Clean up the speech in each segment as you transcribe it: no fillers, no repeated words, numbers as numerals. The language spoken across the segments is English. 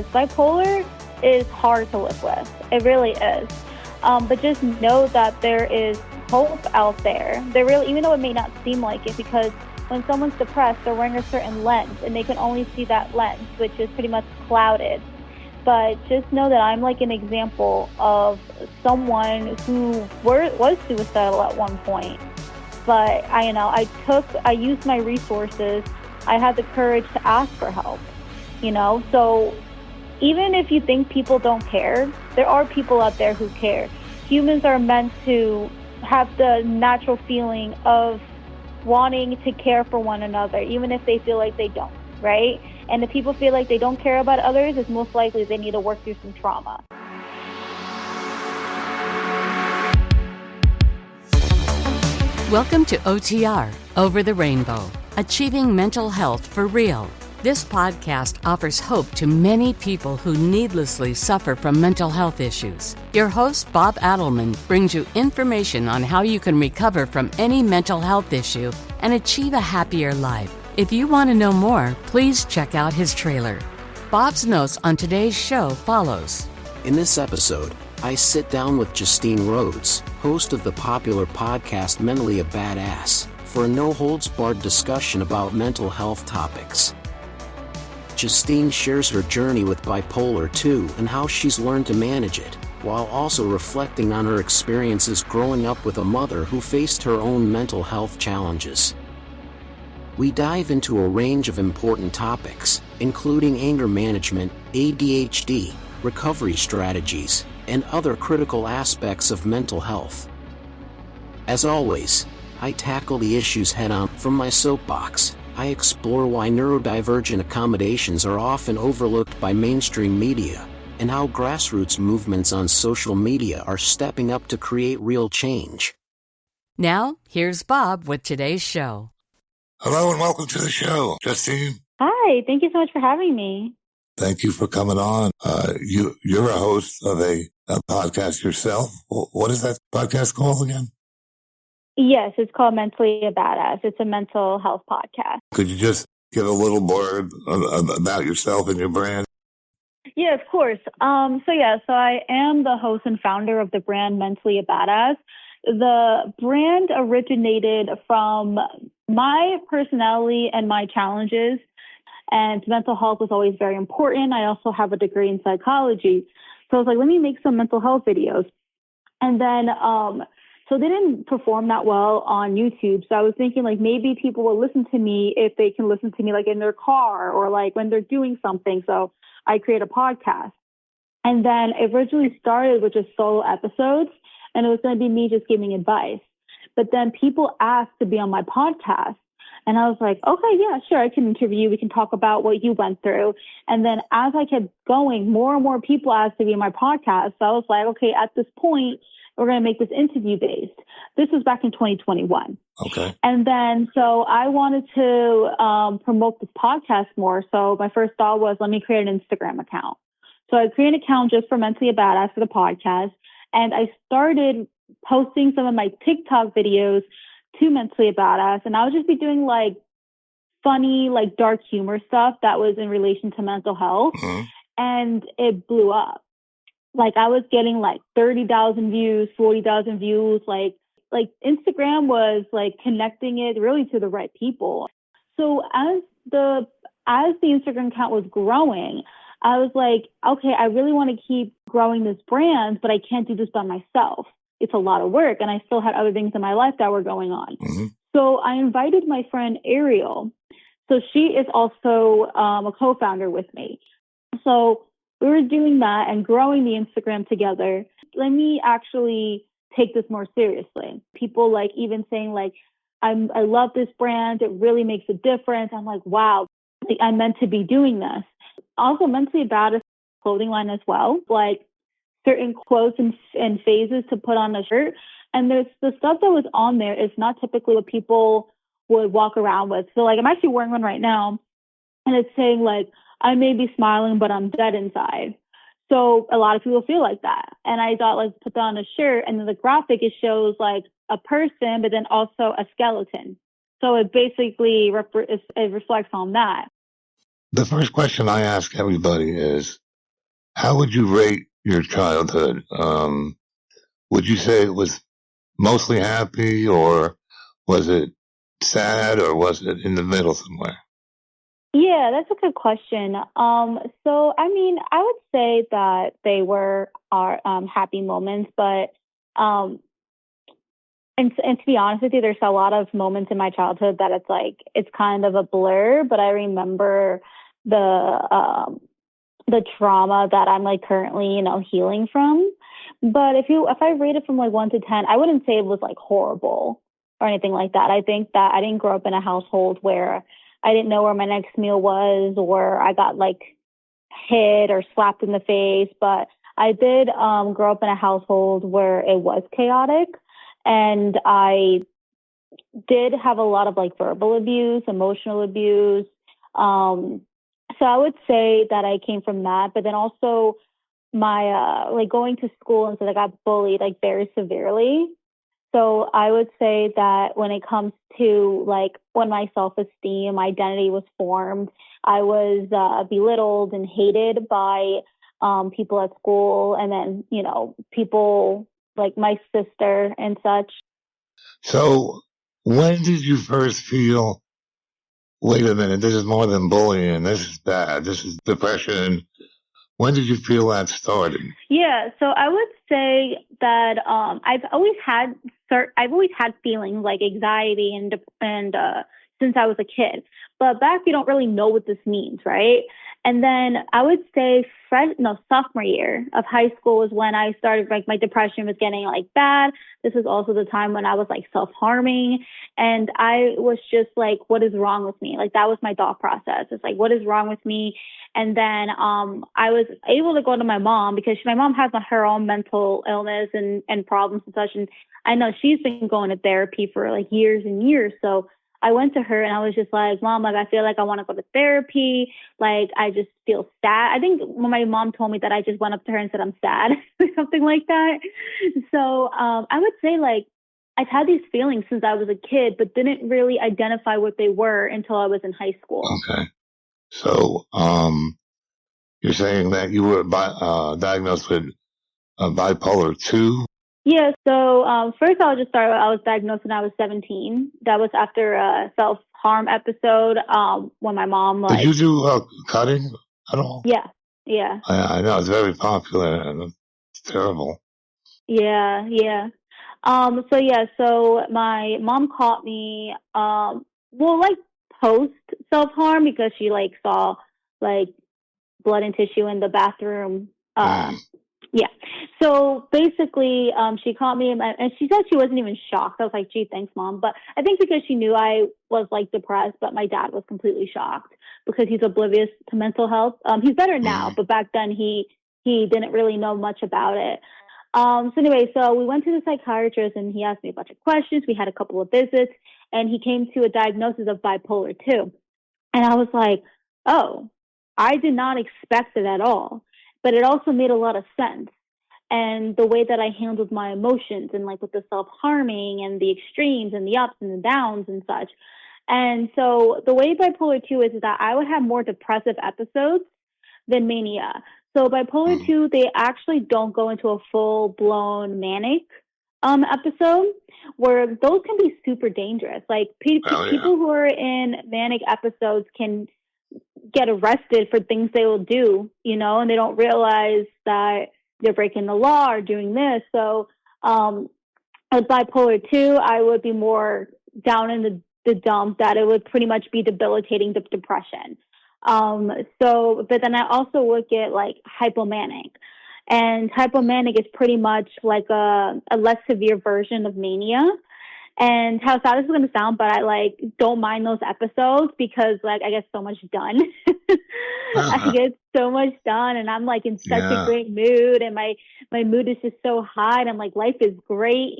Bipolar is hard to live with. It really is. But just know that there is hope out there. Even though it may not seem like it, because when someone's depressed, they're wearing a certain lens and they can only see that lens, which is pretty much clouded. But just know that I'm like an example of someone who was suicidal at one point. But I used my resources. I had the courage to ask for help, So even if you think people don't care, there are people out there who care. Humans are meant to have the natural feeling of wanting to care for one another, even if they feel like they don't, right? And if people feel like they don't care about others, it's most likely they need to work through some trauma. Welcome to OTR, Over the Rainbow, Achieving Mental Health for Real. This podcast offers hope to many people who needlessly suffer from mental health issues. Your host, Bob Adelman, brings you information on how you can recover from any mental health issue and achieve a happier life. If you want to know more, please check out his trailer. Bob's notes on today's show follows. In this episode, I sit down with Justine Rodes, host of the popular podcast Mentally a Badass, for a no-holds-barred discussion about mental health topics. Justine shares her journey with Bipolar II and how she's learned to manage it, while also reflecting on her experiences growing up with a mother who faced her own mental health challenges. We dive into a range of important topics, including anger management, ADHD, recovery strategies, and other critical aspects of mental health. As always, I tackle the issues head-on. From my soapbox, I explore why neurodivergent accommodations are often overlooked by mainstream media, and how grassroots movements on social media are stepping up to create real change. Now, here's Bob with today's show. Hello and welcome to the show, Justine. Hi, thank you so much for having me. Thank you for coming on. You're a host of a podcast yourself. What is that podcast called again? Yes, it's called Mentally a Badass. It's a mental health podcast. Could you just give a little more about yourself and your brand? Yeah, of course. So I am the host and founder of the brand Mentally a Badass. The brand originated from my personality and my challenges, and mental health was always very important. I also have a degree in psychology. So I was like, let me make some mental health videos. And then, so they didn't perform that well on YouTube. So I was thinking like maybe people will listen to me if they can listen to me like in their car or like when they're doing something. So I create a podcast. And then it originally started with just solo episodes, and it was going to be me just giving advice. But then people asked to be on my podcast. And I was like, okay, yeah, sure, I can interview you. We can talk about what you went through. And then as I kept going, more and more people asked to be on my podcast. So I was like, okay, at this point, we're going to make this interview based. This was back in 2021. Okay. And then, so I wanted to promote this podcast more. So my first thought was, let me create an Instagram account. So I created an account just for Mentally a Badass for the podcast. And I started posting some of my TikTok videos to Mentally a Badass. And I would just be doing like funny, like dark humor stuff that was in relation to mental health. Mm-hmm. And it blew up. Like I was getting like 30,000 views, 40,000 views. Like Instagram was like connecting it really to the right people. So as the Instagram account was growing, I was like, okay, I really want to keep growing this brand, but I can't do this by myself. It's a lot of work. And I still had other things in my life that were going on. Mm-hmm. So I invited my friend Ariel. So she is also a co-founder with me. So we were doing that and growing the Instagram together. Let me actually take this more seriously. People like even saying like, I love this brand. It really makes a difference. I'm like, wow, I'm meant to be doing this. Also Mentally about a clothing line as well, like certain quotes and phases to put on a shirt. And there's the stuff that was on there is not typically what people would walk around with. So like I'm actually wearing one right now, and it's saying like, I may be smiling, but I'm dead inside. So a lot of people feel like that. And I thought, let's put that on a shirt. And then the graphic, it shows like a person, but then also a skeleton. So it basically it reflects on that. The first question I ask everybody is, how would you rate your childhood? Would you say it was mostly happy, or was it sad, or was it in the middle somewhere? Yeah, that's a good question. So I mean, I would say that they were our happy moments, but um, and to be honest with you, there's a lot of moments in my childhood that it's kind of a blur. But I remember the trauma that I'm like currently, healing from. But if I rate it from like 1 to 10, I wouldn't say it was like horrible or anything like that. I think that I didn't grow up in a household where I didn't know where my next meal was, or I got like hit or slapped in the face. But I did grow up in a household where it was chaotic, and I did have a lot of like verbal abuse, emotional abuse. Um, so I would say that I came from that, but then also my like going to school and so I got bullied like very severely. So I would say that when it comes to like when my self-esteem identity was formed, I was belittled and hated by people at school, and then people like my sister and such. So, when did you first feel, wait a minute, this is more than bullying, this is bad, this is depression? When did you feel that started? Yeah, so I would say that I've always had feelings like anxiety and since I was a kid. But back you don't really know what this means, right? And then I would say sophomore year of high school was when I started like my depression was getting like bad. This was also the time when I was like self-harming, and I was just like, what is wrong with me? Like that was my thought process. It's like, what is wrong with me? And then I was able to go to my mom because my mom has her own mental illness and problems and such. And I know she's been going to therapy for like years and years. So I went to her and I was just like, Mom, like, I feel like I want to go to therapy. Like, I just feel sad. I think when my mom told me that, I just went up to her and said, I'm sad, something like that. So I would say like, I've had these feelings since I was a kid, but didn't really identify what they were until I was in high school. Okay. So, you're saying that you were diagnosed with bipolar II? Yeah, so first I'll just start. I was diagnosed when I was 17. That was after a self-harm episode when my mom Did you do cutting at all? Yeah, yeah. I know, it's very popular and it's terrible. Yeah, yeah. So my mom caught me like post self-harm because she like saw like blood and tissue in the bathroom. Yeah. So basically, she caught me and she said she wasn't even shocked. I was like, gee, thanks, Mom. But I think because she knew I was like depressed, but my dad was completely shocked because he's oblivious to mental health. He's better now, but back then he didn't really know much about it. So we went to the psychiatrist and he asked me a bunch of questions. We had a couple of visits and he came to a diagnosis of bipolar II. And I was like, oh, I did not expect it at all. But it also made a lot of sense. And the way that I handled my emotions and like with the self-harming and the extremes and the ups and the downs and such. And so the way bipolar II is that I would have more depressive episodes than mania. So bipolar II, they actually don't go into a full-blown manic episode, where those can be super dangerous. Like people who are in manic episodes can get arrested for things they will do, and they don't realize that they're breaking the law or doing this. So with bipolar II, I would be more down in the dump, that it would pretty much be debilitating depression. But then I also look at like hypomanic. And hypomanic is pretty much like a less severe version of mania. And how sad this is going to sound, but I like don't mind those episodes because like I get so much done. I get so much done, and I'm like in such a great mood, and my mood is just so high, and I'm like, life is great,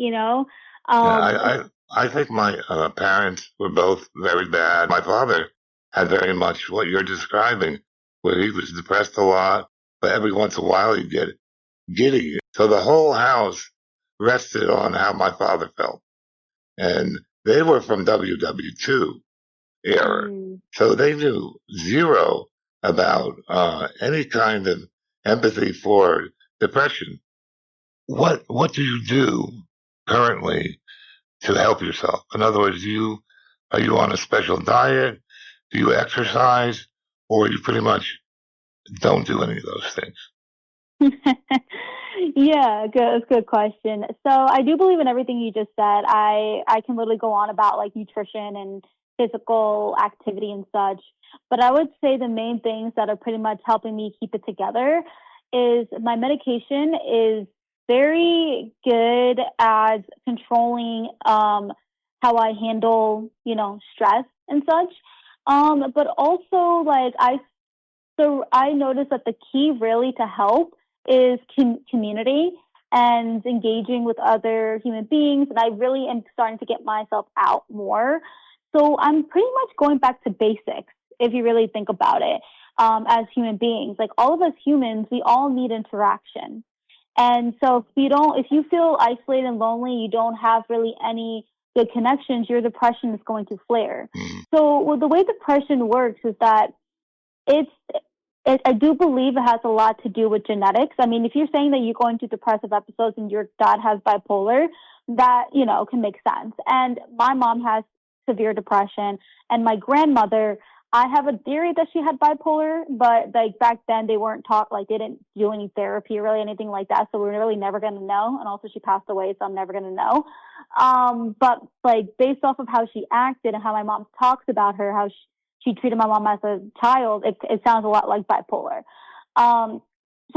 I think my parents were both very bad. My father had very much what you're describing, where he was depressed a lot, but every once in a while he'd get giddy. So the whole house rested on how my father felt. And they were from WW2 era. So they knew zero about any kind of empathy for depression. What do you do currently to help yourself? In other words, are you on a special diet? Do you exercise? Or you pretty much don't do any of those things? Yeah, good. Good question. So I do believe in everything you just said. I can literally go on about like nutrition and physical activity and such. But I would say the main things that are pretty much helping me keep it together is my medication is very good at controlling how I handle, stress and such. But also like I noticed that the key really to help is community and engaging with other human beings. And I really am starting to get myself out more. So I'm pretty much going back to basics, if you really think about it, as human beings. Like all of us humans, we all need interaction. And so if you feel isolated and lonely, you don't have really any good connections, your depression is going to flare. So the way depression works is that I do believe it has a lot to do with genetics. I mean, if you're saying that you're going through depressive episodes and your dad has bipolar, that, can make sense. And my mom has severe depression, and my grandmother, I have a theory that she had bipolar, but like back then they weren't taught, like they didn't do any therapy or really anything like that. So we're really never going to know. And also she passed away, so I'm never going to know. But like based off of how she acted and how my mom talks about her, how she treated my mom as a child, it sounds a lot like bipolar. So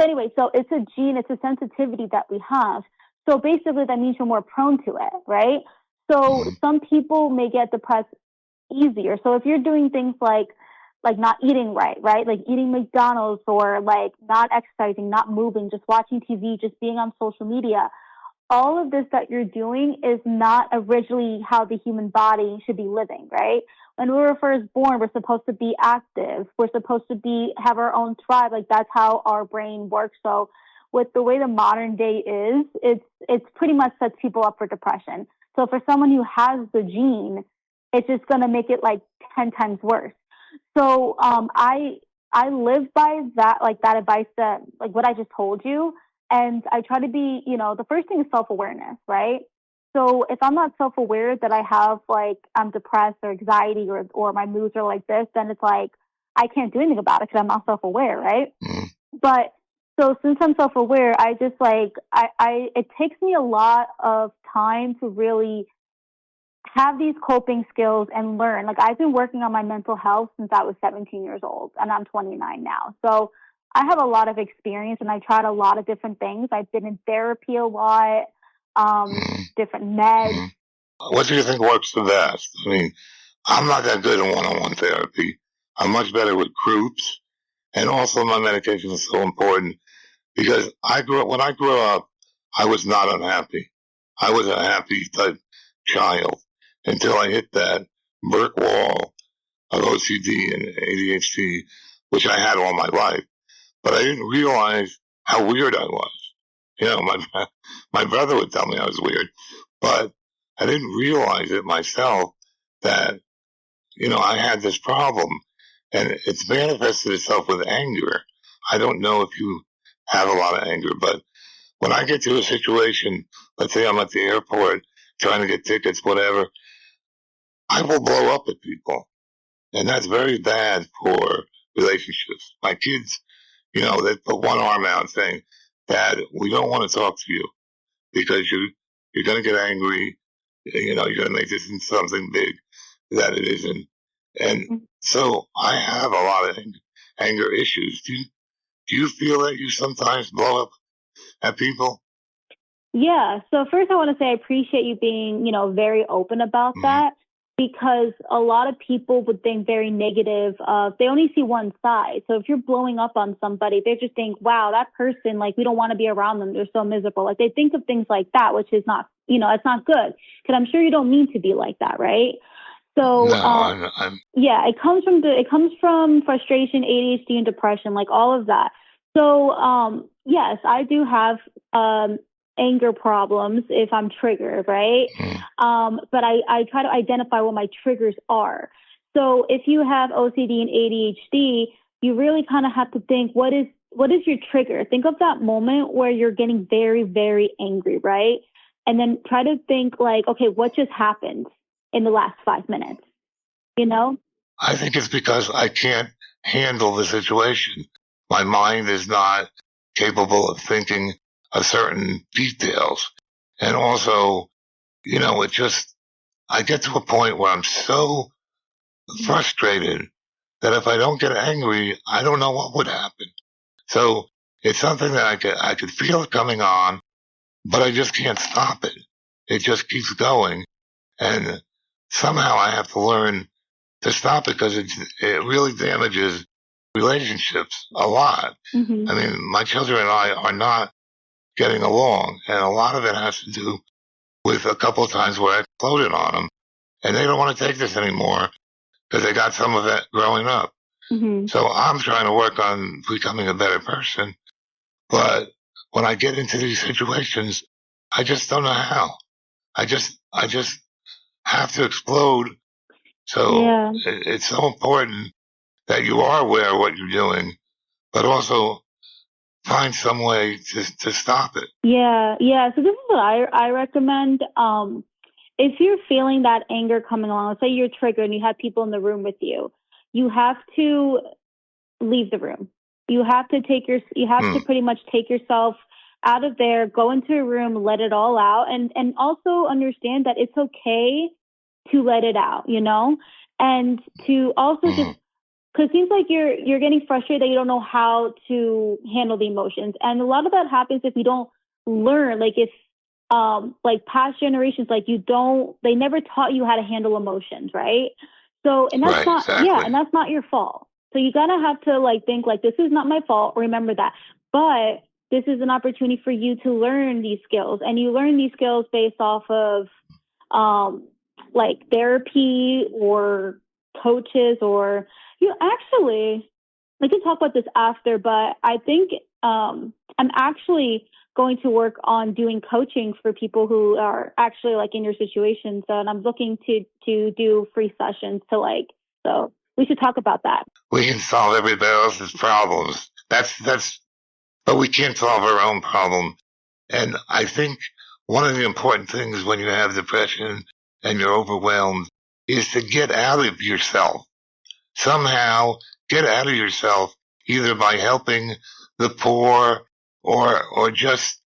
anyway, so it's a gene, it's a sensitivity that we have. So basically that means you're more prone to it, right? So some people may get depressed easier. So if you're doing things like not eating right? Like eating McDonald's or like not exercising, not moving, just watching TV, just being on social media, all of this that you're doing is not originally how the human body should be living, right? When we were first born, we're supposed to be active. We're supposed to have our own tribe. Like that's how our brain works. So with the way the modern day is, it's pretty much sets people up for depression. So for someone who has the gene, it's just going to make it like 10 times worse. So I live by that, like that advice that like what I just told you. And I try to be, the first thing is self-awareness, right? So if I'm not self-aware that I have like I'm depressed or anxiety or my moods are like this, then it's like I can't do anything about it because I'm not self-aware, right? But so since I'm self-aware, I just like it takes me a lot of time to really have these coping skills and learn. Like I've been working on my mental health since I was 17 years old, and I'm 29 now. So I have a lot of experience, and I tried a lot of different things. I've been in therapy a lot, different meds. What do you think works the best? I mean, I'm not that good in one-on-one therapy. I'm much better with groups, and also my medication is so important because when I grew up, I was not unhappy. I was a happy type child until I hit that brick wall of OCD and ADHD, which I had all my life. But I didn't realize how weird I was. My brother would tell me I was weird, but I didn't realize it myself that, I had this problem, and it's manifested itself with anger. I don't know if you have a lot of anger, but when I get to a situation, let's say I'm at the airport trying to get tickets, whatever, I will blow up at people. And that's very bad for relationships. My kids, they put one arm out saying, Dad, we don't want to talk to you because you're going to get angry. You're going to make this into something big that it isn't. And so I have a lot of anger issues. Do you feel that you sometimes blow up at people? Yeah. So first I want to say I appreciate you being, very open about that, because a lot of people would think very negative of, they only see one side. So if you're blowing up on somebody, they just think, wow, that person, like, we don't want to be around them. They're so miserable. Like they think of things like that, which is not, it's not good. Because I'm sure you don't mean to be like that, right? So no, yeah, it comes from frustration, ADHD, and depression, like all of that. So yes, I do have anger problems if I'm triggered, right? But I try to identify what my triggers are. So if you have OCD and ADHD, you really kind of have to think, what is what is your trigger? Think of that moment where you're getting very, very angry, right? And then try to think like, okay, what just happened in the last 5 minutes? You know? I think it's because I can't handle the situation. My mind is not capable of thinking of certain details. And also, I get to a point where I'm so frustrated that if I don't get angry, I don't know what would happen. So it's something that I could feel it coming on, but I just can't stop it. It just keeps going. And somehow I have to learn to stop it because it really damages relationships a lot. Mm-hmm. I mean, my children and I are not getting along, and a lot of it has to do with a couple of times where I exploded on them, and they don't want to take this anymore because they got some of it growing up. Mm-hmm. So I'm trying to work on becoming a better person, but when I get into these situations, I just don't know how. I just have to explode. So it's so important that you are aware of what you're doing, but also find some way to stop it. Yeah. So this is what I recommend. If you're feeling that anger coming along, let's say you're triggered and you have people in the room with you, you have to leave the room. You have to to pretty much take yourself out of there, go into a room, let it all out, and also understand that it's okay to let it out, and to also just, because it seems like you're getting frustrated that you don't know how to handle the emotions. And a lot of that happens if you don't learn, like if like past generations, like they never taught you how to handle emotions, right? So, and that's not, exactly. and that's not your fault. So you gotta have to like think like, this is not my fault. Remember that. But this is an opportunity for you to learn these skills, and you learn these skills based off of like therapy or coaches, or actually, we can talk about this after, but I think I'm actually going to work on doing coaching for people who are actually like in your situation. So, and I'm looking to do free sessions so we should talk about that. We can solve everybody else's problems. But we can't solve our own problem. And I think one of the important things when you have depression and you're overwhelmed is to get out of yourself. Somehow get out of yourself, either by helping the poor or just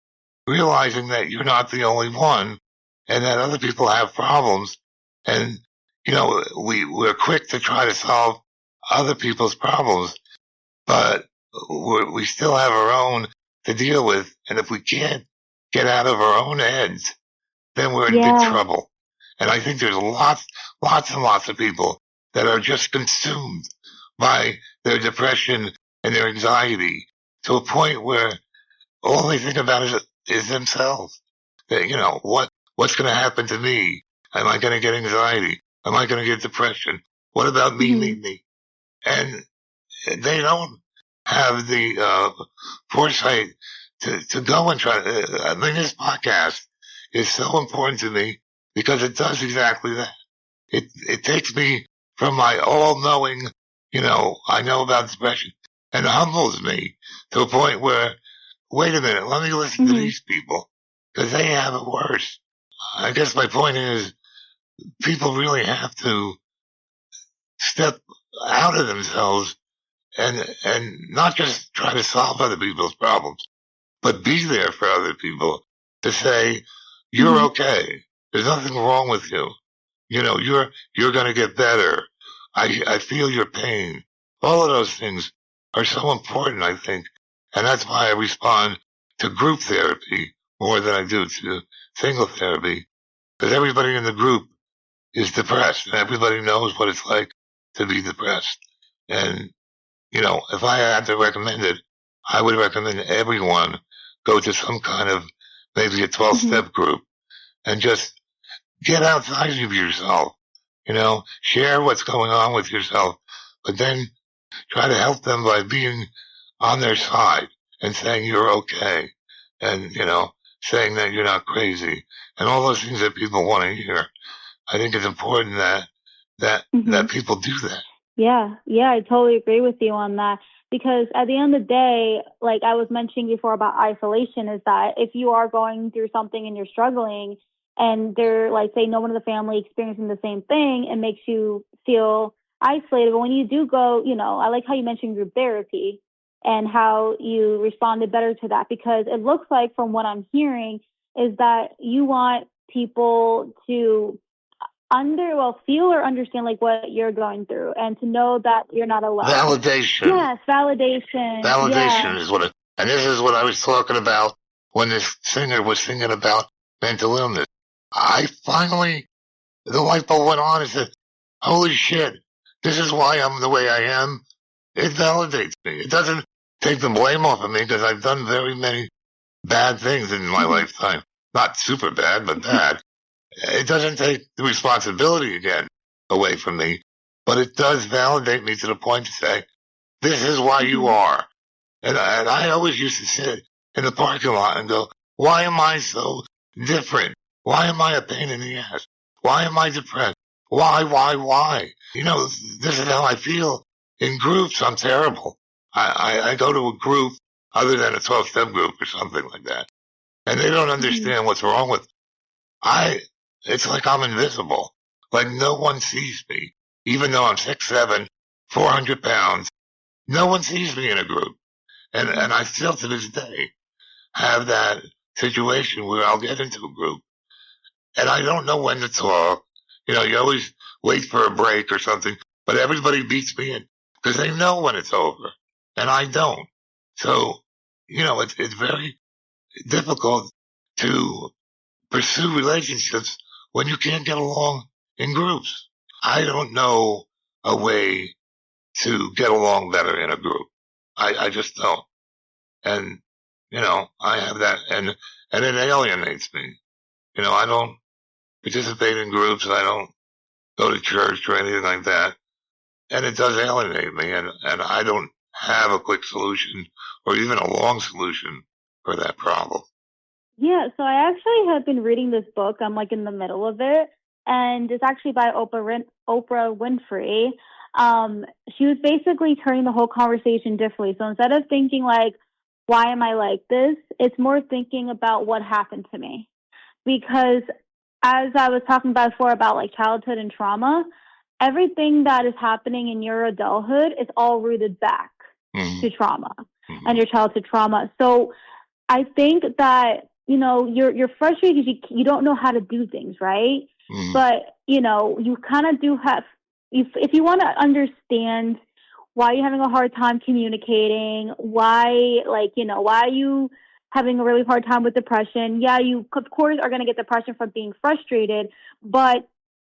realizing that you're not the only one and that other people have problems. And, we're quick to try to solve other people's problems, but we still have our own to deal with. And if we can't get out of our own heads, then we're in big trouble. And I think there's lots and lots of people that are just consumed by their depression and their anxiety to a point where all they think about is themselves. That, what's going to happen to me? Am I going to get anxiety? Am I going to get depression? What about me, me? And they don't have the foresight to go and try. I mean, this podcast is so important to me because it does exactly that. It takes me from my all-knowing, I know about depression, and humbles me to a point where, wait a minute, let me listen to these people because they have it worse. I guess my point is people really have to step out of themselves and not just try to solve other people's problems, but be there for other people to say, you're okay. There's nothing wrong with you. You're going to get better. I feel your pain. All of those things are so important, I think. And that's why I respond to group therapy more than I do to single therapy. Because everybody in the group is depressed, and everybody knows what it's like to be depressed. And, if I had to recommend it, I would recommend everyone go to some kind of maybe a 12-step group and just get outside of yourself, share what's going on with yourself, but then try to help them by being on their side and saying you're okay and, saying that you're not crazy and all those things that people want to hear. I think it's important that people do that. Yeah, I totally agree with you on that. Because at the end of the day, like I was mentioning before about isolation, is that if you are going through something and you're struggling and they're like, say, no one in the family experiencing the same thing, it makes you feel isolated. But when you do go, I like how you mentioned group therapy and how you responded better to that, because it looks like from what I'm hearing is that you want people to feel or understand like what you're going through and to know that you're not alone. Validation. Yes, validation. Validation is and this is what I was talking about when this singer was singing about mental illness. I finally, the light bulb went on and said, holy shit, this is why I'm the way I am. It validates me. It doesn't take the blame off of me because I've done very many bad things in my lifetime. Not super bad, but bad. It doesn't take the responsibility again away from me, but it does validate me to the point to say, this is why you are. And I always used to sit in the parking lot and go, why am I so different? Why am I a pain in the ass? Why am I depressed? Why? This is how I feel in groups. I'm terrible. I go to a group other than a 12-step group or something like that, and they don't understand what's wrong with it's like I'm invisible. Like no one sees me. Even though I'm 6'7", 400 pounds, no one sees me in a group. And I still to this day have that situation where I'll get into a group and I don't know when to talk. You always wait for a break or something, but everybody beats me in because they know when it's over and I don't. So, it's very difficult to pursue relationships when you can't get along in groups. I don't know a way to get along better in a group. I just don't. And, I have that and it alienates me. I don't participate in groups. I don't go to church or anything like that. And it does alienate me. And I don't have a quick solution or even a long solution for that problem. Yeah, so I actually have been reading this book. I'm like in the middle of it, and it's actually by Oprah Winfrey. She was basically turning the whole conversation differently. So instead of thinking like, why am I like this? It's more thinking about what happened to me. Because as I was talking about before about like childhood and trauma, everything that is happening in your adulthood is all rooted back to trauma and your childhood trauma. So I think that, you're frustrated because you don't know how to do things, right? But, you kind of do have, if you want to understand why you're having a hard time communicating, why are you having a really hard time with depression? Yeah, you, of course, are going to get depression from being frustrated, but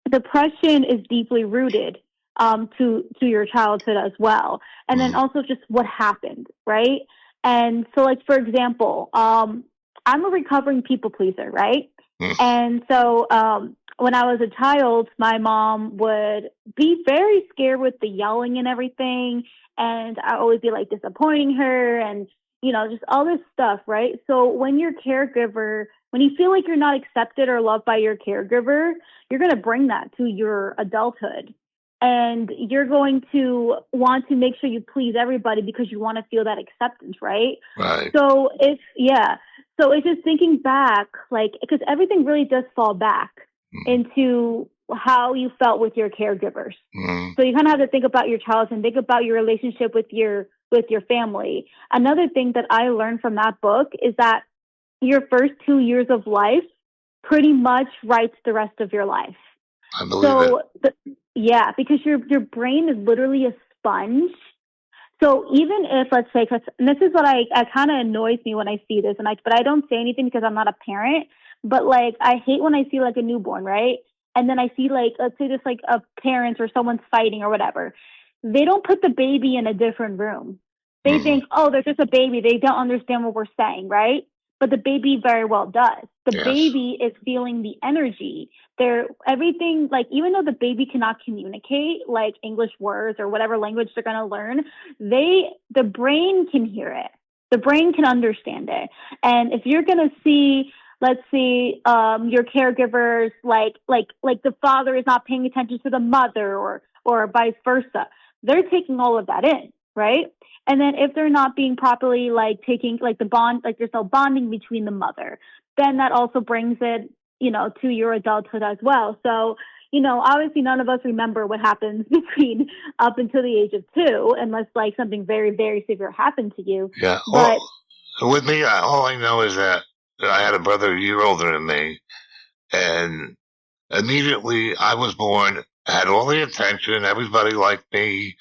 depression is deeply rooted to your childhood as well. And then also just what happened, right? And so, like, for example, I'm a recovering people pleaser, right? And so when I was a child, my mom would be very scared with the yelling and everything. And I always be like disappointing her and, just all this stuff, right? So when your caregiver, when you feel like you're not accepted or loved by your caregiver, you're going to bring that to your adulthood. And you're going to want to make sure you please everybody because you want to feel that acceptance, right? Right. So it's just thinking back, like, because everything really does fall back into how you felt with your caregivers. So you kind of have to think about your childhood and think about your relationship with your family. Another thing that I learned from that book is that your first 2 years of life pretty much writes the rest of your life. I believe it. Yeah, because your brain is literally a sponge. So even if, let's say, and this is what I kind of annoys me when I see this, but I don't say anything because I'm not a parent, but like I hate when I see like a newborn, right? And then I see like, let's say this like a parent or someone's fighting or whatever. They don't put the baby in a different room. They think, oh, they're just a baby. They don't understand what we're saying, right? But the baby very well does. The baby is feeling the energy. Everything, like, even though the baby cannot communicate like English words or whatever language they're going to learn, the brain can hear it. The brain can understand it. And if you're going to see, let's see, your caregivers, like the father is not paying attention to the mother or vice versa, they're taking all of that in. right? And then if they're not being properly like taking like the bond, like there's no bonding between the mother, then that also brings it, to your adulthood as well. So, obviously none of us remember what happens between up until the age of 2, unless like something very, very severe happened to you. Yeah. But Well, with me, all I know is that I had a brother a year older than me, and immediately I was born, had all the attention, everybody liked me,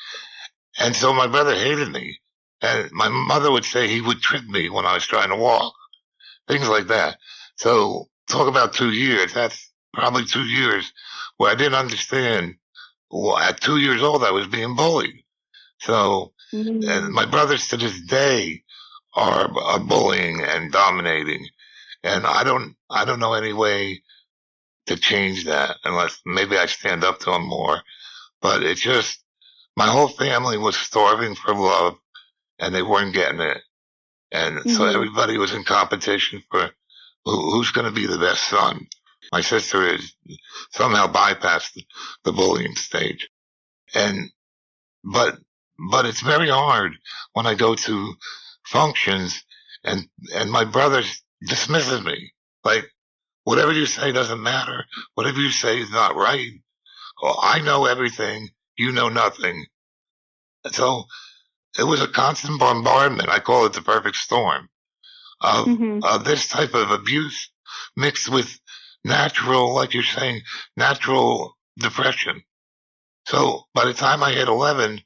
and so my brother hated me. And my mother would say he would trip me when I was trying to walk, things like that. So talk about 2 years. That's probably 2 years where I didn't understand. Well, at 2 years old, I was being bullied. So, and my brothers to this day are bullying and dominating, and I don't know any way to change that unless maybe I stand up to them more. But it's just my whole family was starving for love, and they weren't getting it, and so everybody was in competition for who's going to be the best son. My sister is somehow bypassed the bullying stage, and but it's very hard when I go to functions and my brother dismisses me. Like, whatever you say doesn't matter. Whatever you say is not right. Well, I know everything. You know nothing. So it was a constant bombardment. I call it the perfect storm of this type of abuse mixed with natural, like you're saying, natural depression. So by the time I hit 11,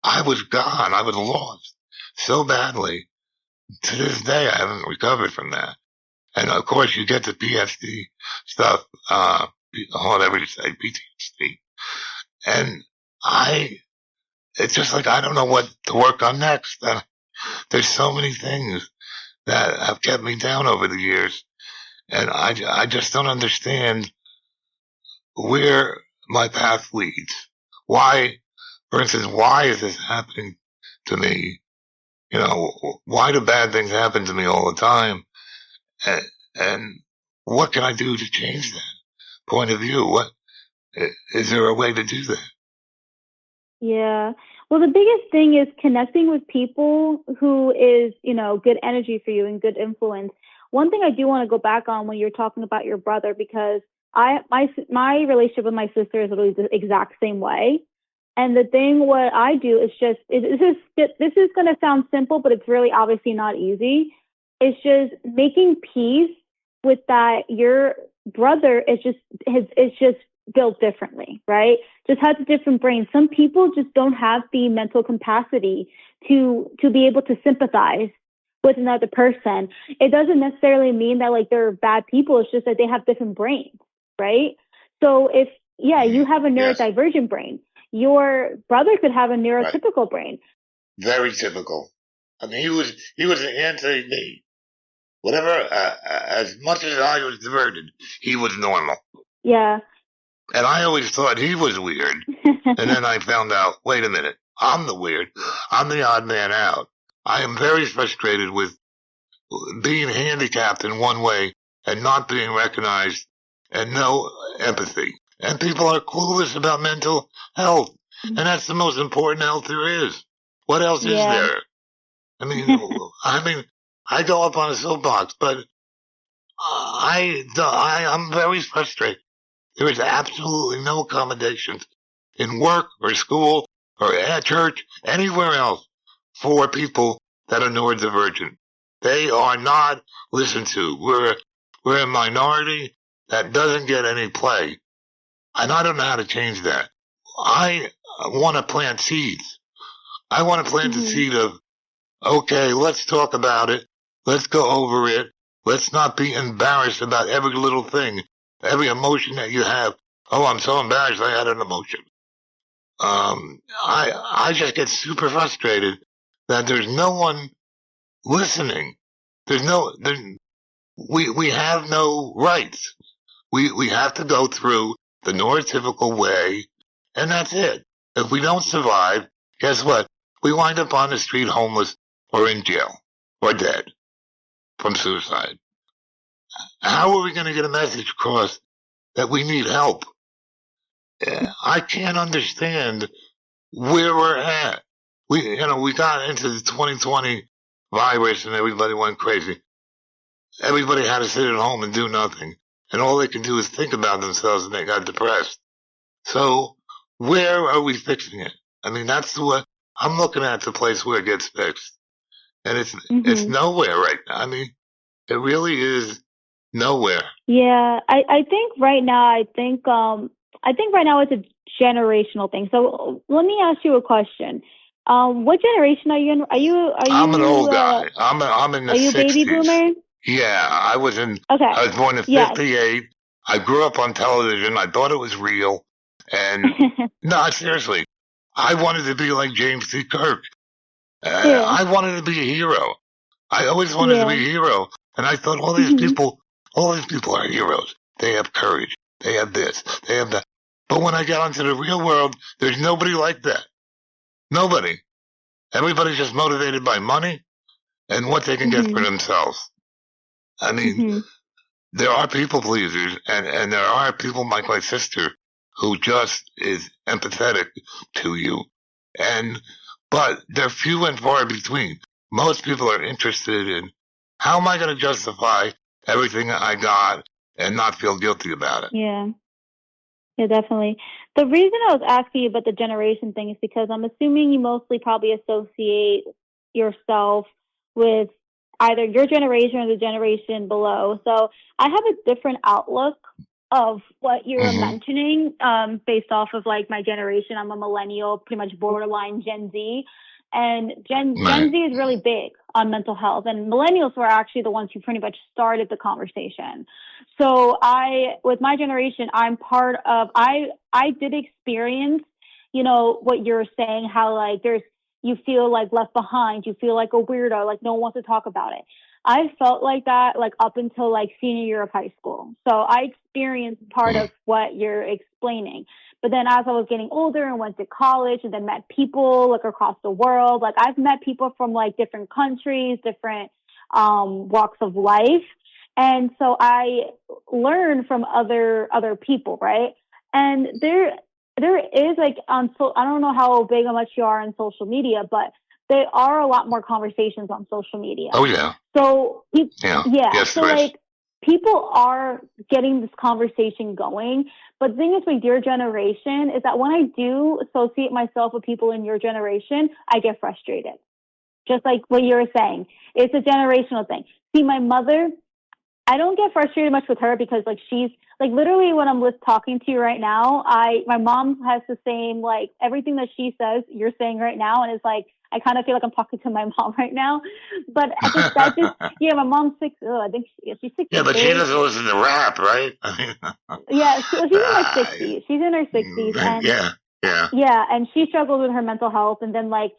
I was gone. I was lost so badly. To this day, I haven't recovered from that. And of course, you get the PTSD stuff, whatever you say, PTSD. And it's just like, I don't know what to work on next. There's so many things that have kept me down over the years. And I just don't understand where my path leads. Why, for instance, why is this happening to me? Why do bad things happen to me all the time? And what can I do to change that point of view? What is there a way to do that? Yeah. Well, the biggest thing is connecting with people who is, good energy for you and good influence. One thing I do want to go back on when you're talking about your brother, because my relationship with my sister is literally the exact same way. And the thing what I do is this is going to sound simple, but it's really obviously not easy. It's just making peace with that your brother is just built differently, right? Just has a different brain. Some people just don't have the mental capacity to be able to sympathize with another person. It doesn't necessarily mean that like they're bad people. It's just that they have different brains, right? So if you have a neurodivergent brain, your brother could have a neurotypical brain. Very typical. I mean, he was an anti-me. Whatever, as much as I was diverted, he was normal. Yeah. And I always thought he was weird. And then I found out, wait a minute, I'm the weird. I'm the odd man out. I am very frustrated with being handicapped in one way and not being recognized and no empathy. And people are clueless about mental health. And that's the most important health there is. What else is there? I mean, I go up on a soapbox, but I'm very frustrated. There is absolutely no accommodations in work or school or at church, anywhere else, for people that are neurodivergent. They are not listened to. We're a minority that doesn't get any play. And I don't know how to change that. I want to plant seeds. I want to plant the seed of, okay, let's talk about it. Let's go over it. Let's not be embarrassed about every little thing, every emotion that you have. Oh, I'm so embarrassed I had an emotion. I just get super frustrated that there's no one listening. We have no rights. We have to go through the neurotypical way, and that's it. If we don't survive, guess what? We wind up on the street homeless or in jail or dead from suicide. How are we going to get a message across that we need help? I can't understand where we're at. we got into the 2020 virus and everybody went crazy. Everybody had to sit at home and do nothing. And all they could do is think about themselves, and they got depressed. So where are we fixing it? I mean, that's what I'm looking at, the place where it gets fixed. And it's nowhere right now. I mean, it really is nowhere. Yeah, I think right now, it's a generational thing. So let me ask you a question. What generation are you in? I'm an old guy. I'm in the 60s. Are you a baby boomer? Yeah, I was born in 58. Yes. I grew up on television. I thought it was real. And no, seriously, I wanted to be like James T. Kirk. I wanted to be a hero. I always wanted to be a hero. And I thought all these people are heroes. They have courage. They have this. They have that. But when I got onto the real world, there's nobody like that. Nobody. Everybody's just motivated by money and what they can get for themselves. I mean, there are people pleasers, and there are people like my sister who just is empathetic to you. But they're few and far between. Most people are interested in, how am I going to justify everything I got and not feel guilty about it? Yeah. Yeah, definitely. The reason I was asking you about the generation thing is because I'm assuming you mostly probably associate yourself with either your generation or the generation below. So I have a different outlook of what you were mentioning, based off of like my generation. I'm a millennial, pretty much borderline Gen Z. And Gen Z is really big on mental health, and millennials were actually the ones who pretty much started the conversation. So with my generation, I'm part of, I did experience, what you're saying, how like you feel like left behind, you feel like a weirdo, like no one wants to talk about it. I felt like that like up until like senior year of high school. So I experienced part of what you're explaining. But then as I was getting older and went to college and then met people like across the world, like I've met people from like different countries, different walks of life. And so I learned from other people, right? And there is like I don't know how big or much you are on social media, but there are a lot more conversations on social media. Oh yeah. So Yes, so like people are getting this conversation going. But the thing is with your generation is that when I do associate myself with people in your generation, I get frustrated. Just like what you were saying. It's a generational thing. See, my mother, I don't get frustrated much with her because like she's like literally when I'm talking to you right now, my mom has the same, like everything that she says, you're saying right now. And it's like, I kind of feel like I'm talking to my mom right now, but my mom's I think she's 60. Yeah, but she doesn't listen to rap, right? Yeah, she's in her 60s. She's in her 60s. And yeah, and she struggles with her mental health. And then like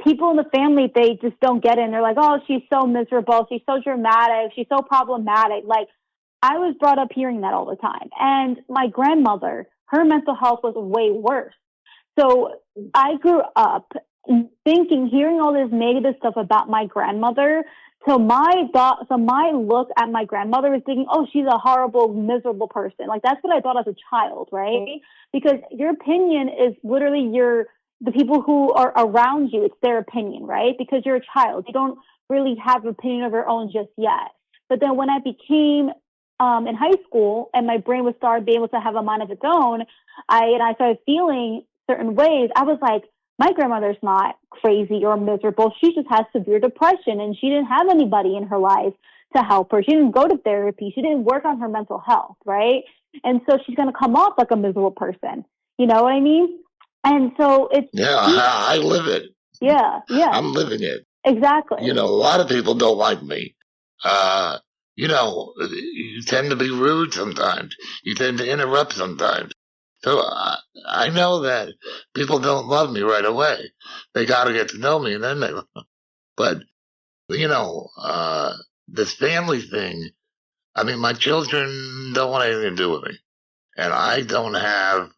people in the family, they just don't get it. And they're like, oh, she's so miserable. She's so dramatic. She's so problematic. Like I was brought up hearing that all the time. And my grandmother, her mental health was way worse. So I grew up hearing all this negative stuff about my grandmother. So my look at my grandmother was thinking, oh, she's a horrible, miserable person. Like that's what I thought as a child, right? Because your opinion is literally the people who are around you. It's their opinion, right? Because you're a child, you don't really have an opinion of your own just yet. But then when I became in high school and my brain would start being able to have a mind of its own, I started feeling certain ways. I was like, my grandmother's not crazy or miserable. She just has severe depression and she didn't have anybody in her life to help her. She didn't go to therapy. She didn't work on her mental health, right? And so she's going to come off like a miserable person. You know what I mean? And so it's... Yeah, I live it. Yeah. I'm living it. Exactly. A lot of people don't like me. You tend to be rude sometimes. You tend to interrupt sometimes. So I know that people don't love me right away. They got to get to know me, and then they love me. But, this family thing, I mean, my children don't want anything to do with me. And I don't have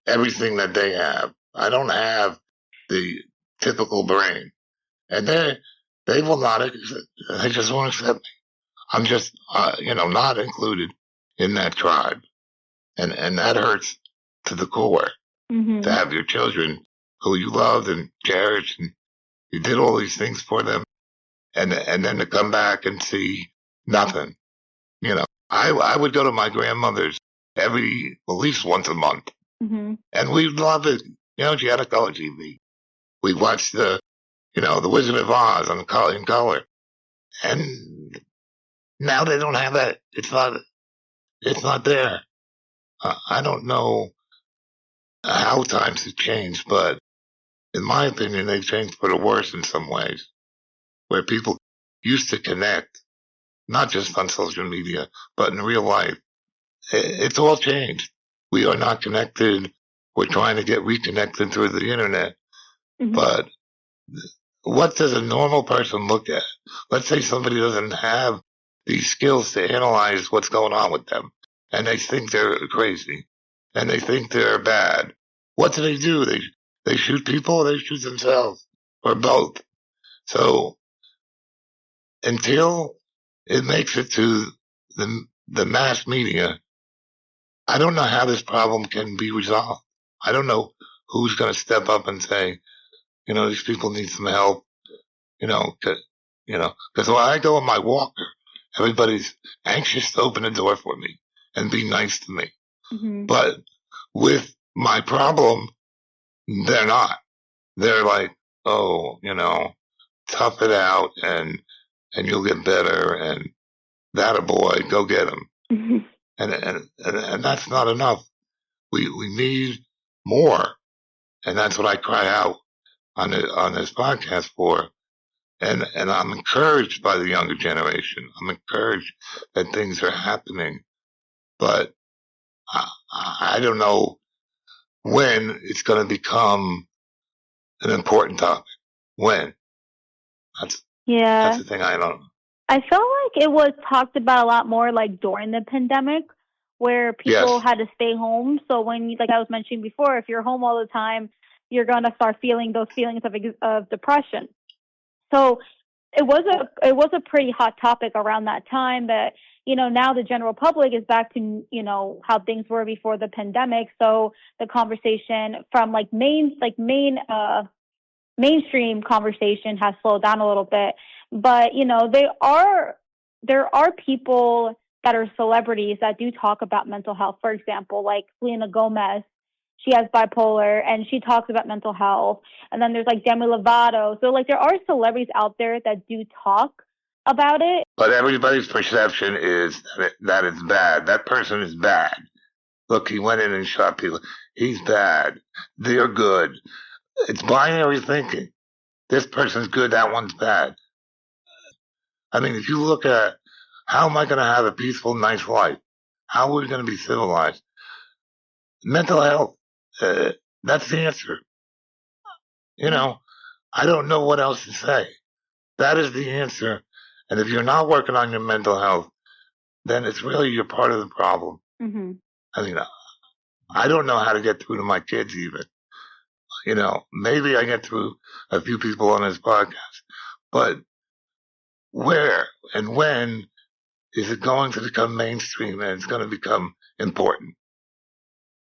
everything that they have. I don't have the typical brain. And they will not accept, they just won't accept me. I'm just, not included in that tribe. And that hurts to the core, to have your children who you loved and cherished, and you did all these things for them, and then to come back and see nothing. You know, I would go to my grandmother's at least once a month, and we'd love it. You know, she had a color TV. We watched the Wizard of Oz in color, and now they don't have that. It's not there. I don't know how times have changed, but in my opinion, they've changed for the worse in some ways, where people used to connect, not just on social media, but in real life. It's all changed. We are not connected. We're trying to get reconnected through the internet. But what does a normal person look at? Let's say somebody doesn't have these skills to analyze what's going on with them, and they think they're crazy, and they think they're bad. What do? They shoot people, or they shoot themselves, or both. So until it makes it to the mass media, I don't know how this problem can be resolved. I don't know who's going to step up and say, these people need some help. Because when I go on my walker, everybody's anxious to open the door for me and be nice to me. But with my problem, they're not. They're like, oh, tough it out and you'll get better, and that a boy, go get him. And that's not enough. We need more. And that's what I cry out on this podcast for. And I'm encouraged by the younger generation. I'm encouraged that things are happening, but I don't know when it's going to become an important topic. When? That's the thing I don't know. I felt like it was talked about a lot more like during the pandemic, where people had to stay home. So when, like I was mentioning before, if you're home all the time, you're going to start feeling those feelings of depression. So it was a pretty hot topic around that time, that, now the general public is back to, how things were before the pandemic. So the conversation from mainstream conversation has slowed down a little bit. But, there are people that are celebrities that do talk about mental health. For example, like Selena Gomez, she has bipolar and she talks about mental health. And then there's like Demi Lovato. So there are celebrities out there that do talk about it. But everybody's perception is that it's bad. That person is bad. Look, he went in and shot people. He's bad. They're good. It's binary thinking. This person's good, that one's bad. I mean, if you look at how am I going to have a peaceful, nice life? How are we going to be civilized? Mental health, that's the answer. I don't know what else to say. That is the answer. And if you're not working on your mental health, then it's really you're part of the problem. I mean, I don't know how to get through to my kids even. Maybe I get through a few people on this podcast, but where and when is it going to become mainstream and it's going to become important?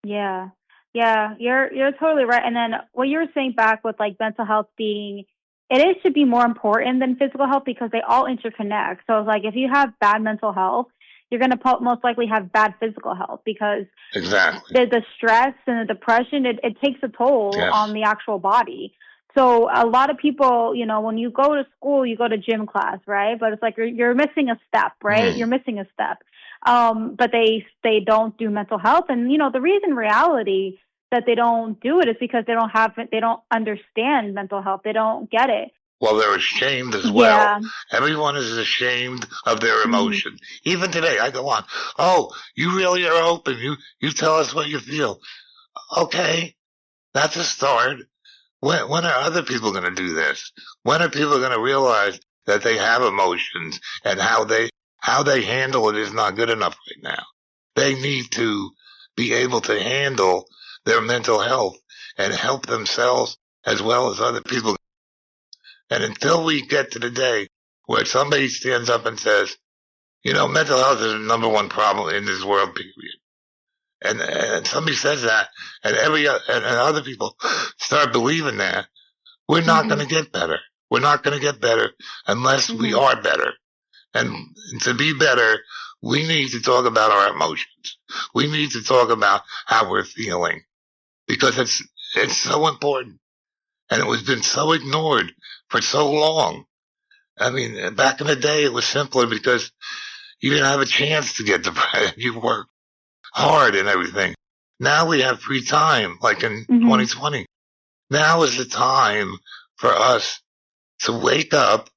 Yeah, you're totally right. And then what you were saying back with like mental health should be more important than physical health, because they all interconnect. So it's like if you have bad mental health, you're going to most likely have bad physical health, because the stress and the depression, it takes a toll on the actual body. So a lot of people, when you go to school, you go to gym class, right? But it's like you're missing a step, right? You're missing a step. But they don't do mental health. And, the reason reality that they don't do it is because they don't understand mental health. They don't get it. Well, they're ashamed as well. Everyone is ashamed of their emotion. Even today, I go on, oh, you really are open. You tell us what you feel. Okay, that's a start. When are other people going to do this? When are people going to realize that they have emotions and how they handle it is not good enough right now? They need to be able to handle their mental health and help themselves as well as other people. And until we get to the day where somebody stands up and says, mental health is the number one problem in this world, period. and somebody says that, and and other people start believing that, we're not going to get better. We're not going to get better unless we are better. And to be better, we need to talk about our emotions. We need to talk about how we're feeling, because it's so important. And it was been so ignored for so long. I mean, back in the day, it was simpler because you didn't have a chance to get depressed. You worked hard and everything. Now we have free time, like in 2020. Now is the time for us to wake up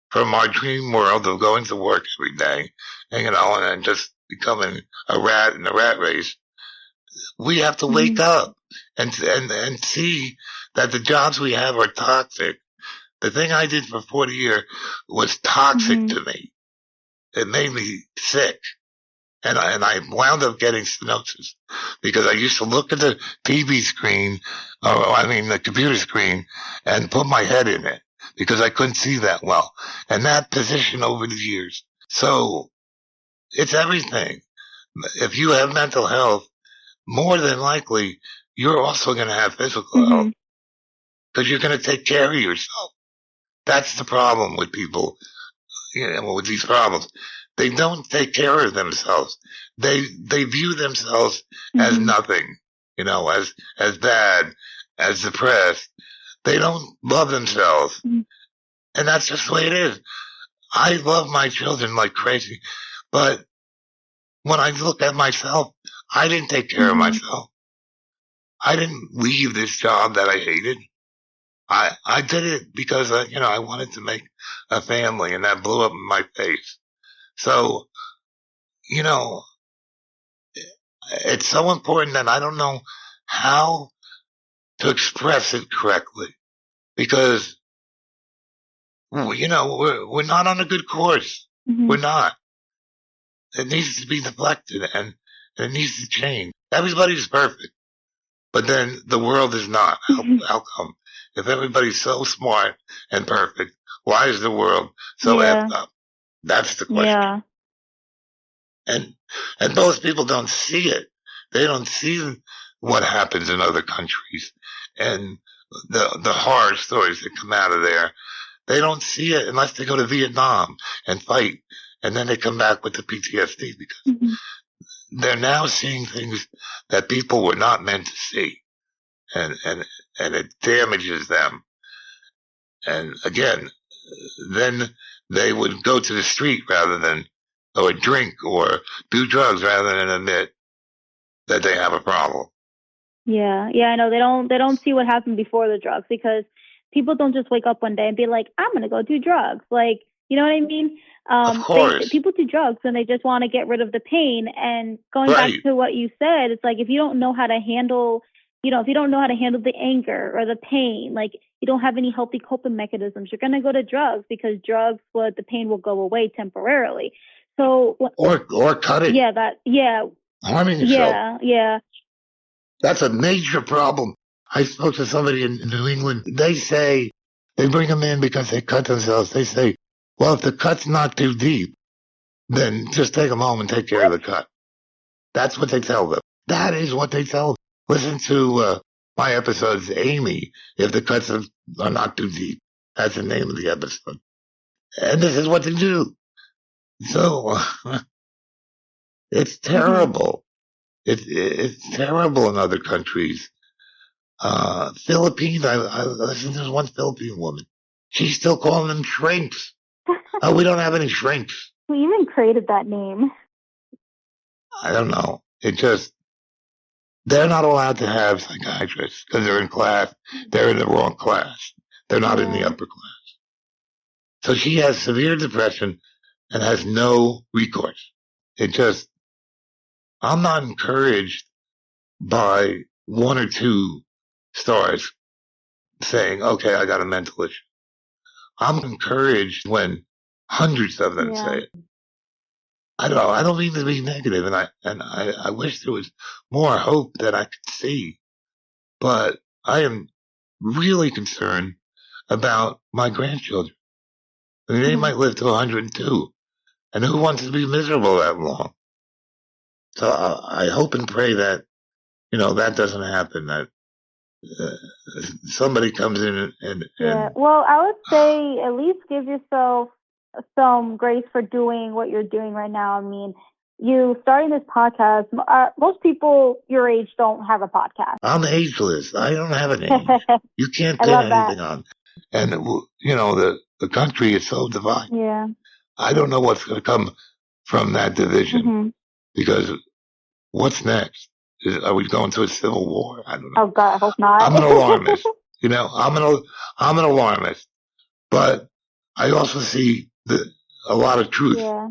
from our dream world of going to work every day and just becoming a rat in the rat race. We have to wake up and see that the jobs we have are toxic. The thing I did for 40 years was toxic to me. It made me sick. And I wound up getting stenosis because I used to look at the TV screen, the computer screen, and put my head in it because I couldn't see that well. And that position over the years. So it's everything. If you have mental health, more than likely, you're also going to have physical health because you're going to take care of yourself. That's the problem with people, with these problems. They don't take care of themselves. They view themselves as nothing, as bad, as depressed. They don't love themselves. And that's just the way it is. I love my children like crazy, but when I look at myself, I didn't take care of myself. I didn't leave this job that I hated. I did it because, I wanted to make a family, and that blew up in my face. So, it's so important that I don't know how to express it correctly because, we're not on a good course. We're not. It needs to be deflected and it needs to change. Everybody's perfect, but then the world is not. How come? If everybody's so smart and perfect, why is the world so effed up? That's the question. Yeah. And most people don't see it. They don't see what happens in other countries and the horror stories that come out of there. They don't see it unless they go to Vietnam and fight, and then they come back with the PTSD because they're now seeing things that people were not meant to see, and it damages them. And again, then they would go to the street or drink or do drugs rather than admit that they have a problem. Yeah, I know they don't see what happened before the drugs because people don't just wake up one day and be like, I'm gonna go do drugs. Like, you know what I mean? Of course. People do drugs and they just want to get rid of the pain. And going back to what you said, it's like if you don't know how to handle, if you don't know how to handle the anger or the pain, like you don't have any healthy coping mechanisms, you're gonna go to drugs because drugs, the pain will go away temporarily. So or cut it. Harming yourself. Yeah. That's a major problem. I spoke to somebody in New England. They say they bring them in because they cut themselves. They say, well, if the cut's not too deep, then just take them home and take care of the cut. That's what they tell them. That is what they tell them. Listen to my episodes, Amy, if the cuts are not too deep. That's the name of the episode. And this is what they do. So it's terrible. It's terrible in other countries. Philippines, I listened to one Philippine woman. She's still calling them shrinks. We don't have any shrinks. Who even created that name? I don't know. They're not allowed to have psychiatrists because they're in class. They're in the wrong class. They're not in the upper class. So she has severe depression and has no recourse. I'm not encouraged by one or two stars saying, okay, I got a mental issue. I'm encouraged when hundreds of them say it. I don't know. I don't mean to be negative, and I wish there was more hope that I could see. But I am really concerned about my grandchildren. I mean, they might live to 102. And who wants to be miserable that long? So I hope and pray that, that doesn't happen, that somebody comes in and Yeah. Well, I would say at least give yourself some grace for doing what you're doing right now. I mean, you starting this podcast, most people your age don't have a podcast. I'm ageless. I don't have an age. You can't I pin love anything that. on. And, the country is so divided. Yeah. I don't know what's going to come from that division because what's next? Are we going to a civil war? I don't know. Oh God, I hope not. I'm an alarmist. I'm an alarmist. But I also see a lot of truth. Yeah.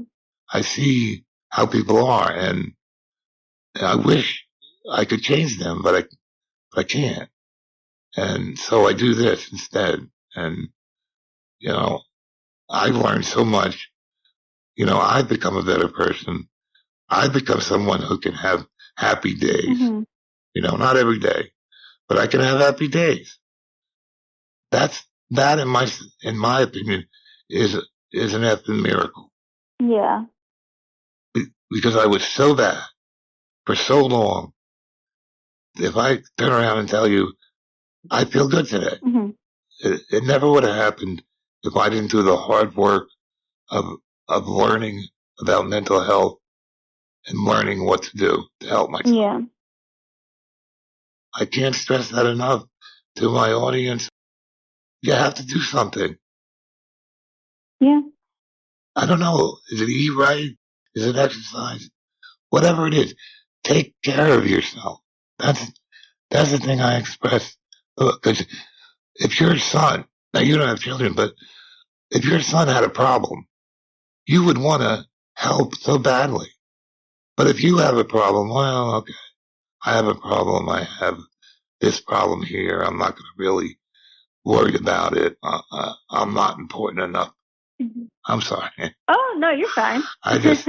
I see how people are, and I wish I could change them, but I can't. And so I do this instead. And, I've learned so much. I've become a better person. I've become someone who can have happy days. Not every day, but I can have happy days. That in my opinion is an effing miracle. Yeah. Because I was so bad for so long. If I turn around and tell you I feel good today, it never would have happened if I didn't do the hard work of learning about mental health and learning what to do to help myself. Yeah. I can't stress that enough to my audience. You have to do something. Yeah. I don't know. Is it eat right? Is it exercise? Whatever it is, take care of yourself. That's the thing I express. Because if your son, now you don't have children, but if your son had a problem, you would want to help so badly. But if you have a problem, well, okay, I have a problem. I have this problem here. I'm not going to really worry about it. I'm not important enough. I'm sorry. Oh, no, you're fine. I just...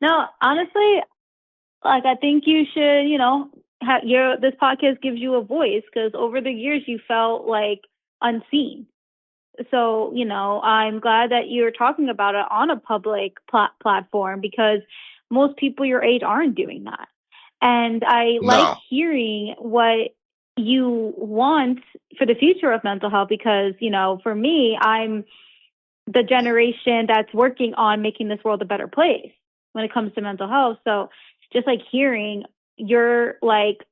No, honestly, like, I think you should, this podcast gives you a voice because over the years you felt like unseen. So, I'm glad that you're talking about it on a public platform because most people your age aren't doing that. And I like hearing what you want for the future of mental health because, for me, I'm the generation that's working on making this world a better place when it comes to mental health. So just like hearing your, like,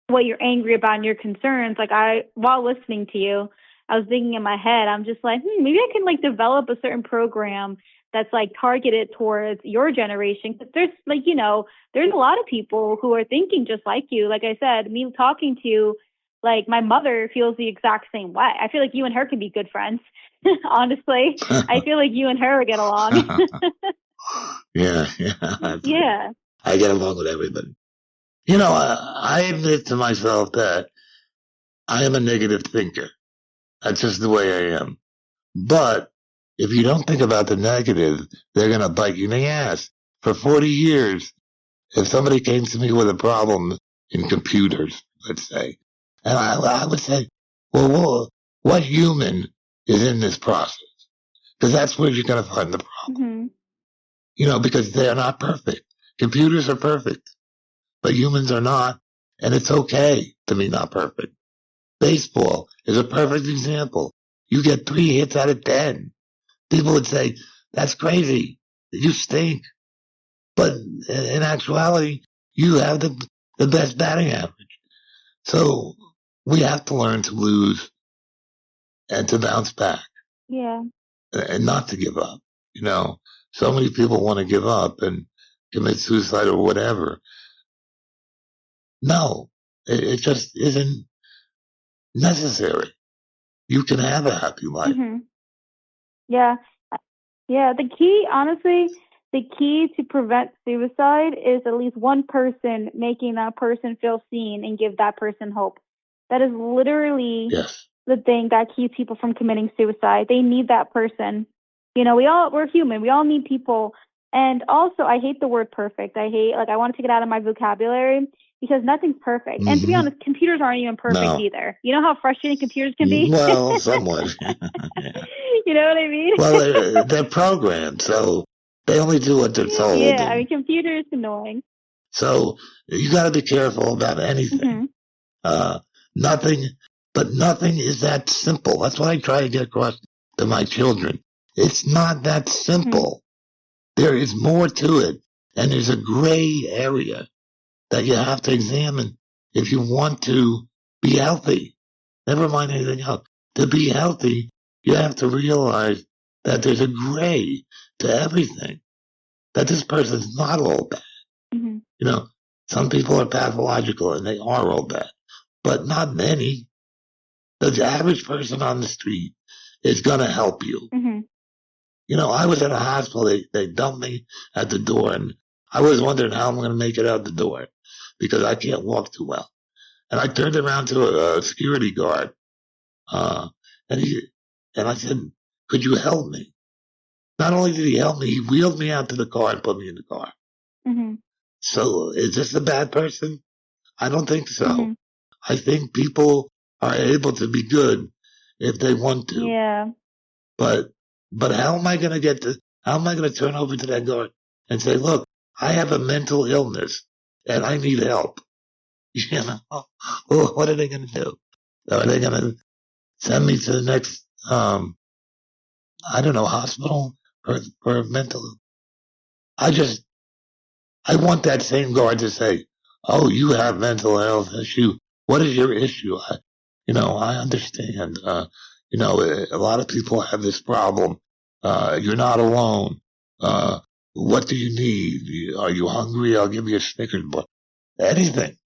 what you're angry about and your concerns, like while listening to you, I was thinking in my head, I'm just like, maybe I can like develop a certain program that's like targeted towards your generation. Because there's like, there's a lot of people who are thinking just like you. Like I said, me talking to you, like my mother feels the exact same way. I feel like you and her can be good friends. Honestly, I feel like you and her get along. Yeah. Yeah. I get along with everybody. I admit to myself that I am a negative thinker. That's just the way I am. But if you don't think about the negative, they're going to bite you in the ass. For 40 years, if somebody came to me with a problem in computers, let's say, and I would say, well, what human is in this process? Because that's where you're going to find the problem. Because they're not perfect. Computers are perfect, but humans are not. And it's okay to be not perfect. Baseball is a perfect example. You get 3 hits out of 10. People would say, that's crazy. You stink. But in actuality, you have the best batting average. So we have to learn to lose and to bounce back. Yeah. And not to give up. So many people want to give up and commit suicide or whatever. No, it just isn't necessary. You can have a happy life. Yeah. Yeah. The key to prevent suicide is at least one person making that person feel seen and give that person hope. That is literally the thing that keeps people from committing suicide. They need that person. We're human. We all need people. And also, I hate the word perfect. I want to take it out of my vocabulary because nothing's perfect. And to be honest, computers aren't even perfect either. You know how frustrating computers can be? Well, somewhat. You know what I mean? Well, they're programmed, so they only do what they're told. Yeah, I mean, computers annoying. So you got to be careful about anything. Nothing is that simple. That's what I try to get across to my children. It's not that simple. There is more to it, and there's a gray area that you have to examine if you want to be healthy. Never mind anything else. To be healthy, you have to realize that there's a gray to everything, that this person's not all bad. You know, some people are pathological and they are all bad, but not many. The average person on the street is going to help you. You know, I was at a hospital. They dumped me at the door, and I was wondering how I'm going to make it out the door because I can't walk too well. And I turned around to a security guard, and I said, "Could you help me?" Not only did he help me, he wheeled me out to the car and put me in the car. So, is this a bad person? I don't think so. I think people are able to be good if they want to. Yeah. But how am I going to turn over to that guard and say, look, I have a mental illness and I need help? You know, well, what are they going to do? Are they going to send me to the next, I don't know, hospital for mental? I want that same guard to say, oh, you have mental health issue. What is your issue? I understand. A lot of people have this problem. You're not alone. What do you need? Are you hungry? I'll give you a Snickers bar. Anything.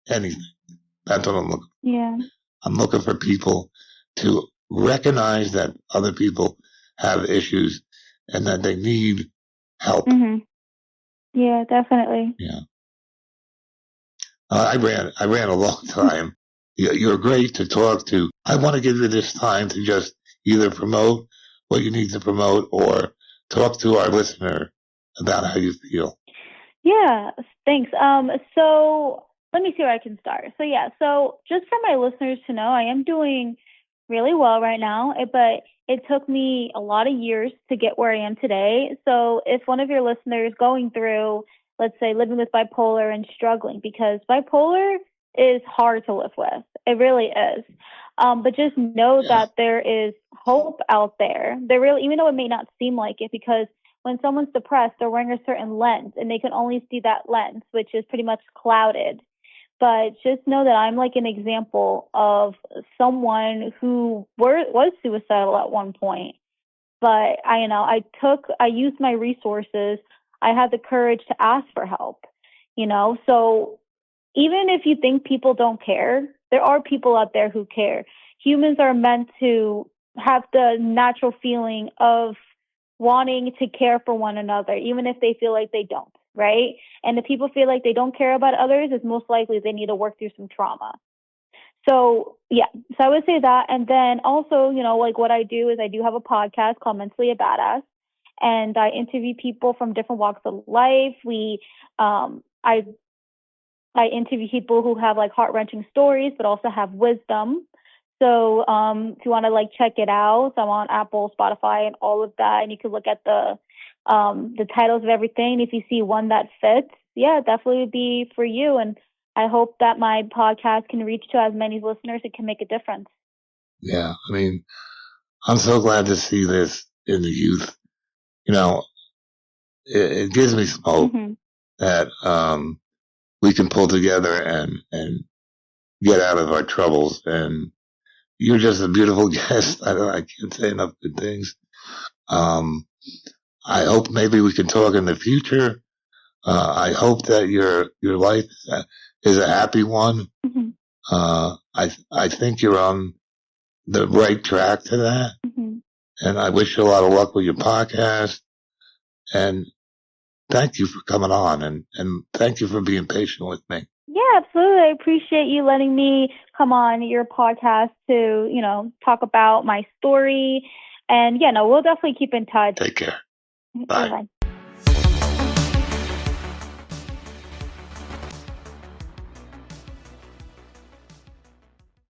That's what I'm looking for. Yeah. I'm looking for people to recognize that other people have issues and that they need help. Yeah, definitely. Yeah. I ran a long time. You're great to talk to. I want to give you this time to just either promote what you need to promote or talk to our listener about how you feel. Yeah, thanks. So let me see where I can start. So just for my listeners to know, I am doing really well right now, but it took me a lot of years to get where I am today. So if one of your listeners going through, let's say, living with bipolar and struggling, because bipolar is hard to live with. It really is. But just know that there is hope out there. Even though it may not seem like it, because when someone's depressed, they're wearing a certain lens and they can only see that lens, which is pretty much clouded. But just know that I'm like an example of someone who was suicidal at one point. But I used my resources. I had the courage to ask for help, so even if you think people don't care, there are people out there who care. Humans are meant to have the natural feeling of wanting to care for one another, even if they feel like they don't, right? And if people feel like they don't care about others, it's most likely they need to work through some trauma. So I would say that. And then also, like what I do is I do have a podcast called Mentally a Badass, and I interview people from different walks of life. I interview people who have like heart-wrenching stories, but also have wisdom. So if you want to like check it out, I'm on Apple, Spotify, and all of that. And you can look at the titles of everything. If you see one that fits, definitely would be for you. And I hope that my podcast can reach to as many listeners. It can make a difference. Yeah. I mean, I'm so glad to see this in the youth. It gives me some hope that, we can pull together and get out of our troubles. And you're just a beautiful guest. I can't say enough good things. I hope maybe we can talk in the future. I hope that your life is a happy one. I think you're on the right track to that. And I wish you a lot of luck with your podcast. And thank you for coming on, and thank you for being patient with me. Yeah, absolutely. I appreciate you letting me come on your podcast to, talk about my story. And we'll definitely keep in touch. Take care. Bye. Bye.